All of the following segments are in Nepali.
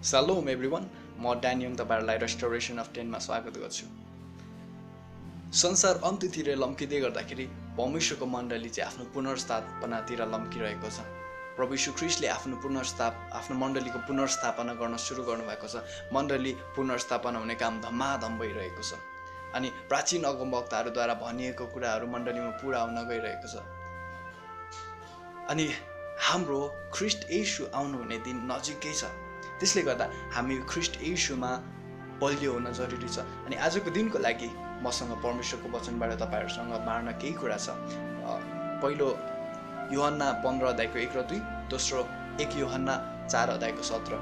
सलोम एभ्रिवान, म ड्यानियङ तपाईँहरूलाई रेस्टोरेसन अफ 10 मा स्वागत गर्छु। संसार अन्त्यतिर लम्किँदै गर्दाखेरि परमेश्वरको मण्डली चाहिँ आफ्नो पुनर्स्थापनातिर लम्किरहेको छ। प्रभु यीशु ख्रीष्टले आफ्नो मण्डलीको पुनर्स्थापना गर्न सुरु गर्नुभएको छ। मण्डली पुनर्स्थापना हुने काम धमाधम भइरहेको छ अनि प्राचीन अगमवक्ताहरूद्वारा भनिएको कुराहरू मण्डलीमा पुरा हुन गइरहेको छ अनि हाम्रो ख्रीष्ट येशू आउनुहुने दिन नजिकै छ। त्यसले गर्दा हामी ख्रीष्ट येशूमा बलियो हुन जरुरी छ। अनि आजको दिनको लागि मसँग परमेश्वरको वचनबाट तपाईहरुसँग बाँड्न केही कुरा छ। पहिलो यूहन्ना 15 अध्यायको 1 र 2, दोस्रो 1 यूहन्ना 4 अध्यायको 17।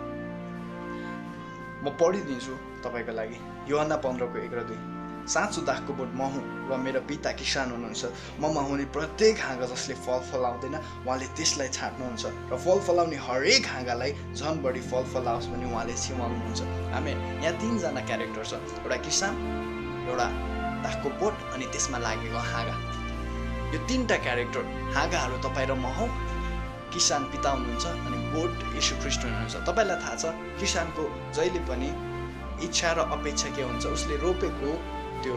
म पढिदिन्छु तपाईको लागि। यूहन्ना 15 को 1 र 2। साँचो दाखको बोट म हुँ र मेरो पिता किसान हुनुहुन्छ। ममा हुने प्रत्येक हाँगा जसले फल फलाउँदैन उहाँले त्यसलाई छाट्नुहुन्छ र फल फलाउने हरेक हाँगालाई झन् बढी फल फलाओस् भनी उहाँले छिमाउनुहुन्छ। आमेन। यहाँ तीनजना क्यारेक्टर छ, एउटा किसान, एउटा दाखको बोट अनि त्यसमा लागेको हाँगा। यो तीनटा क्यारेक्टर, हाँगाहरू तपाईँ र म हौ। किसान पिता हुनुहुन्छ अनि बोट येशू ख्रीष्ट हुनुहुन्छ। तपाईलाई थाहा छ किसानको जहिले पनि इच्छा र अपेक्षा के हुन्छ, उसले रोपेको त्यो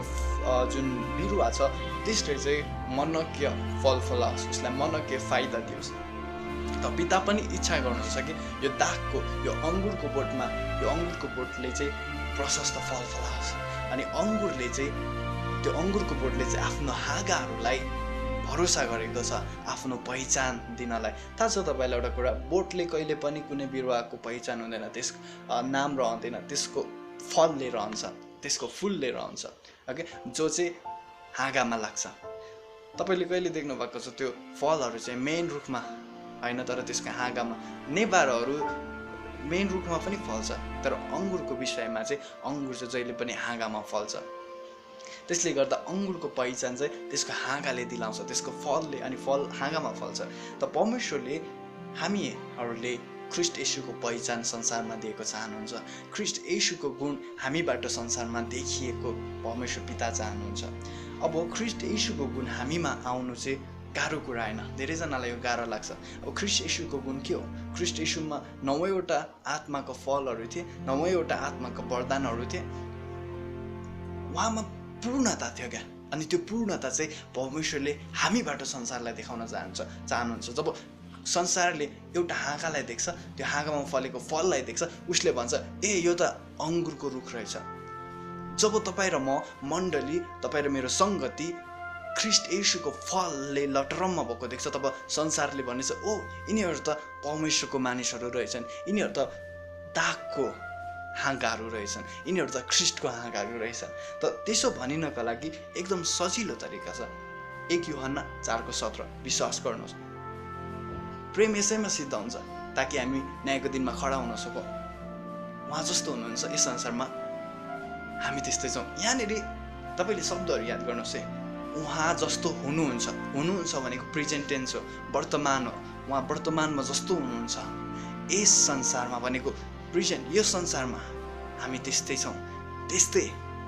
जुन बिरुवा छ त्यसले चाहिँ मनज्ञ फल फलाओस्, उसलाई मनज्ञ फाइदा दियोस्। त पिता पनि इच्छा गर्नुहुन्छ कि यो दाखको यो अङ्गुरको बोटले चाहिँ प्रशस्त फल फलाओस् अनि त्यो अङ्गुरको बोटले चाहिँ आफ्नो हाँगाहरूलाई भरोसा गरेको छ आफ्नो पहिचान दिनलाई। थाहा छ तपाईलाई एउटा कुरा, बोटले कहिले पनि कुनै बिरुवाको पहिचान हुँदैन, त्यस नाम रहँदैन, त्यसको फलले रहन्छ, त्यसको फुलले रहन्छ। ओके, जो चाहिँ हाँगामा लाग्छ। तपाईले कहिले देख्नु भएको छ त्यो फलहरू चाहिँ मेन रुखमा हैन, तर त्यसको हाँगामा। नेबारहरू मेन रुखमा पनि फल्छ, तर अङ्गुरको विषयमा चाहिँ अङ्गुर चाहिँ जहिले पनि हाँगामा फल्छ। त्यसले गर्दा अङ्गुरको पहिचान चाहिँ त्यसको हाँगाले दिलाउँछ, त्यसको फलले, अनि फल हाँगामा फल्छ। त परमेश्वरले हामीहरूले ख्रीष्ट येशूको पहिचान संसारमा दिएको चाहनुहुन्छ। ख्रीष्ट येशूको गुण हामीबाट संसारमा देखिएको परमेश्वर पिता चाहनुहुन्छ। अब ख्रीष्ट येशूको गुण हामीमा आउनु चाहिँ गाह्रो कुरा हैन, धेरैजनालाई यो गाह्रो लाग्छ। अब ख्रीष्ट येशूको गुण के हो? ख्रीष्ट येशूमा 9वटा आत्माको फलहरू थिए, 9वटा आत्माको वरदानहरू थिए। उहाँमा पूर्णता थियो क्या, अनि त्यो पूर्णता चाहिँ परमेश्वरले हामीबाट संसारलाई देखाउन चाहनुहुन्छ। जब संसारले एउटा हाँगालाई देख्छ, त्यो हाँगामा फलेको फललाई देख्छ, उसले भन्छ ए यो त अङ्गुरको रुख रहेछ। जब तपाईँ र म मण्डली, तपाईँ र मेरो सङ्गति ख्रीष्ट येशूको फलले लटरम्म भएको देख्छ, तब संसारले भनेछ ओ यिनीहरू त परमेश्वरको मानिसहरू रहेछन्, यिनीहरू त दागको हाँगाहरू रहेछन्, यिनीहरू त ख्रीष्टको हाँगाहरू रहेछन्। त त्यसो भनिनका लागि एकदम सजिलो तरिका छ। 1 यूहन्ना 4 को 17। विश्वास गर्नुहोस्, प्रेम यसैमा सिद्ध हुन्छ ताकि हामी न्यायको दिनमा खडा हुन सकौँ। उहाँ जस्तो हुनुहुन्छ यस संसारमा, हामी त्यस्तै छौँ। यहाँनिर तपाईँले शब्दहरू याद गर्नुहोस् है। उहाँ जस्तो हुनुहुन्छ भनेको प्रेजेन्ट टेन्स हो, वर्तमान हो। उहाँ वर्तमानमा जस्तो हुनुहुन्छ यस संसारमा भनेको प्रेजेन्ट, यो संसारमा हामी त्यस्तै छौँ। त्यस्तै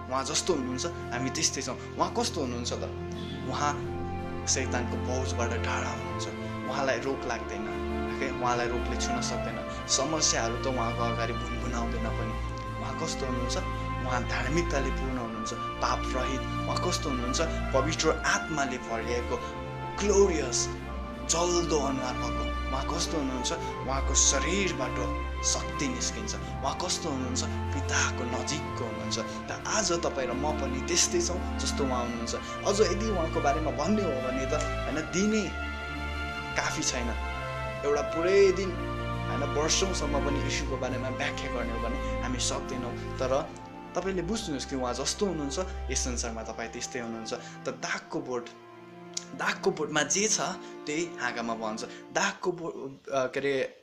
उहाँ जस्तो हुनुहुन्छ हामी त्यस्तै छौँ। उहाँ कस्तो हुनुहुन्छ त? उहाँ शैतानको पहुँचबाट टाढा हुनुहुन्छ, उहाँलाई रोग लाग्दैन, उहाँलाई रोगले छुन सक्दैन, समस्याहरू त उहाँको अगाडि भुनभुनाउँदैन पनि। उहाँ कस्तो हुनुहुन्छ? उहाँ धार्मिकताले पूर्ण हुनुहुन्छ, पाप रहित। उहाँ कस्तो हुनुहुन्छ? पवित्र आत्माले भरिएको ग्लोरियस जल्दो अनुहार भएको। उहाँ कस्तो हुनुहुन्छ? उहाँको शरीरबाट शक्ति निस्किन्छ। उहाँ कस्तो हुनुहुन्छ? पिताको नजिकको हुनुहुन्छ। त आज तपाईँ र म पनि त्यस्तै छौँ जस्तो उहाँ हुनुहुन्छ। अझ यदि उहाँको बारेमा भन्ने हो भने त हैन, दिनै काफी छैन, एउटा पुरै दिन हैन, वर्षौँसम्म पनि येशूको बारेमा व्याख्या गर्ने हो भने हामी सक्दैनौँ। तर तपाईँले बुझ्नुहोस् कि उहाँ जस्तो हुनुहुन्छ यस संसारमा तपाईँ त्यस्तै हुनुहुन्छ। त दागको बोटमा जे छ त्यही हाँगामा बन्छ।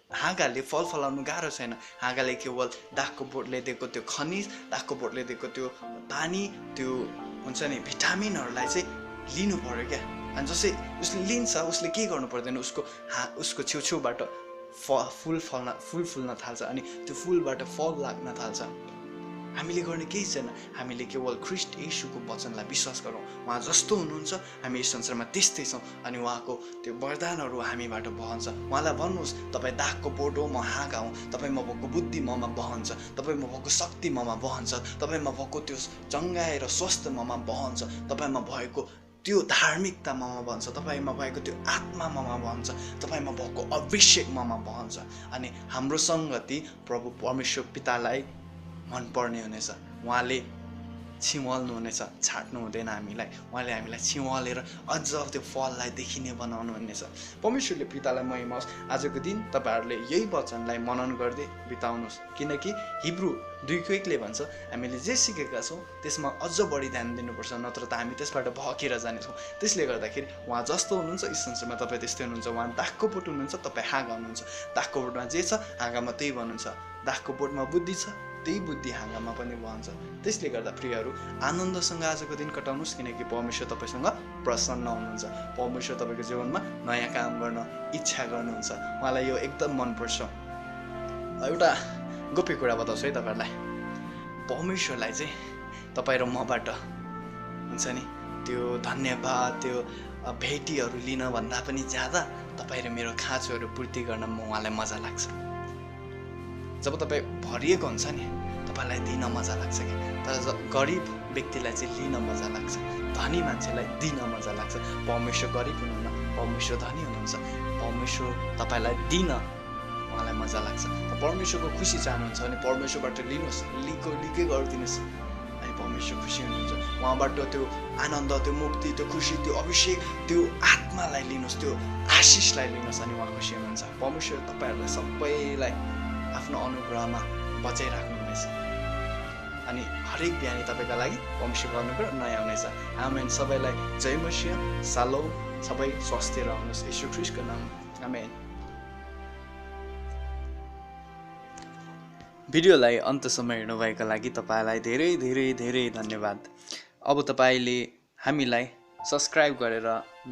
हाँगाले फल फलाउनु गाह्रो छैन। हाँगाले केवल दागको बोटले दिएको त्यो खनिज, दागको बोटले दिएको त्यो पानी, त्यो हुन्छ नि भिटामिनहरूलाई चाहिँ लिनु पर्यो क्या। अनि जसै उसले लिन्छ, उसले के गर्नु पर्दैन, उसको छेउछेउबाट फुल फुल्न थाल्छ अनि त्यो फुलबाट फल लाग्न थाल्छ हामीले गर्ने केही छैन, हामीले केवल ख्रीष्ट येशूको वचनलाई विश्वास गरौँ। उहाँ जस्तो हुनुहुन्छ हामी यस संसारमा त्यस्तै छौँ अनि उहाँको त्यो वरदानहरू हामीबाट बहन्छ। उहाँलाई भन्नुहोस् तपाईँ दागको बोट हो, म हाँगा हुँ, तपाईँमा भएको बुद्धि ममा बहन्छ, तपाईँमा भएको शक्ति ममा बहन्छ, तपाईँमा भएको त्यो चङ्गाइ र स्वास्थ्य ममा बहन्छ, तपाईँमा भएको त्यो धार्मिकता ममा बहन्छ, तपाईँमा भएको त्यो आत्मा ममा बहन्छ, तपाईँमा भएको अभिषेक ममा बहन्छ अनि हाम्रो सङ्गति प्रभु परमेश्वर पितालाई मनपर्ने हुनेछ। उहाँले छिवाल्नु हुनेछ, छाड्नु हुँदैन हामीलाई। उहाँले हामीलाई छिवालेर अझ त्यो फललाई देखिने बनाउनु हुनेछ। परमेश्वरले पितालाई महिमा होस्। आजको दिन तपाईँहरूले यही वचनलाई मनन गर्दै बिताउनुहोस्, किनकि हिब्रू 2:1ले भन्छ हामीले जे सिकेका छौँ त्यसमा अझ बढी ध्यान दिनुपर्छ, नत्र त हामी त्यसबाट भकेर जानेछौँ। त्यसले गर्दाखेरि उहाँ जस्तो हुनुहुन्छ यस संसारमा तपाईँ त्यस्तै हुनुहुन्छ। उहाँ दागको बोट हुनुहुन्छ, तपाईँ हाँगा हुनुहुन्छ। दागको बोटमा जे छ हाँगामा त्यही भन्नुहुन्छ। दागको बोटमा बुद्धि छ, त्यही बुद्धि हाँगामा पनि बहन्छ। त्यसले गर्दा प्रियहरू आनन्दसँग आजको दिन कटाउनुहोस्, किनकि परमेश्वर तपाईँसँग प्रसन्न हुनुहुन्छ। परमेश्वर तपाईँको जीवनमा नयाँ काम गर्न इच्छा गर्नुहुन्छ। उहाँलाई यो एकदम मनपर्छ। एउटा गोप्य कुरा बताउँछु है तपाईँहरूलाई। परमेश्वरलाई चाहिँ तपाईँ र मबाट हुन्छ नि त्यो धन्यवाद, त्यो भेटीहरू लिन भन्दा पनि ज्यादा तपाईँ र मेरो खाँचोहरू पूर्ति गर्न उहाँलाई मजा लाग्छ। जब तपाईँ भरिएको हुन्छ नि तपाईँलाई दिन मजा लाग्छ कि, तर गरिब व्यक्तिलाई चाहिँ लिन मजा लाग्छ, धनी मान्छेलाई दिन मजा लाग्छ। परमेश्वर गरिब हुनुहुन्न, परमेश्वर धनी हुनुहुन्छ। परमेश्वर तपाईँलाई दिन उहाँलाई मजा लाग्छ। परमेश्वरको खुसी चाहनुहुन्छ भने परमेश्वरबाट लिनुहोस्, लिकै गरिदिनुहोस् अनि परमेश्वर खुसी हुनुहुन्छ। उहाँबाट त्यो आनन्द, त्यो मुक्ति, त्यो खुसी, त्यो अभिषेक, त्यो आत्मालाई लिनुहोस्, त्यो आशिषलाई लिनुहोस् अनि उहाँ खुसी हुनुहुन्छ। परमेश्वर तपाईँहरूलाई सबैलाई आफ्नो अनुग्रहमा बचाइराख्नुहुनेछ अनि हरेक बिहानी तपाईँका लागि परमेश्वरको अनुग्रह नयाँ हुनेछ। आमेन। सबैलाई जय मसीह, सालोम, सबै स्वस्थ रहनुहोस् येशू ख्रीष्टको नाम। आमेन। भिडियोलाई अन्तसम्म हेर्नुभएका लागि तपाईँलाई धेरै धेरै धेरै धन्यवाद। अब तपाईँले हामीलाई सब्सक्राइब गरेर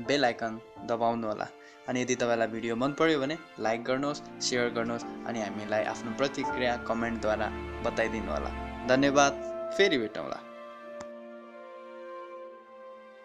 बेल आइकन दबाउनुहोला अनि यदि तपाईँलाई भिडियो मन पर्यो भने लाइक गर्नुहोस्, सेयर गर्नुहोस् अनि हामीलाई आफ्नो प्रतिक्रिया कमेन्टद्वारा बताइदिनु होला। धन्यवाद। फेरि भेटौँला।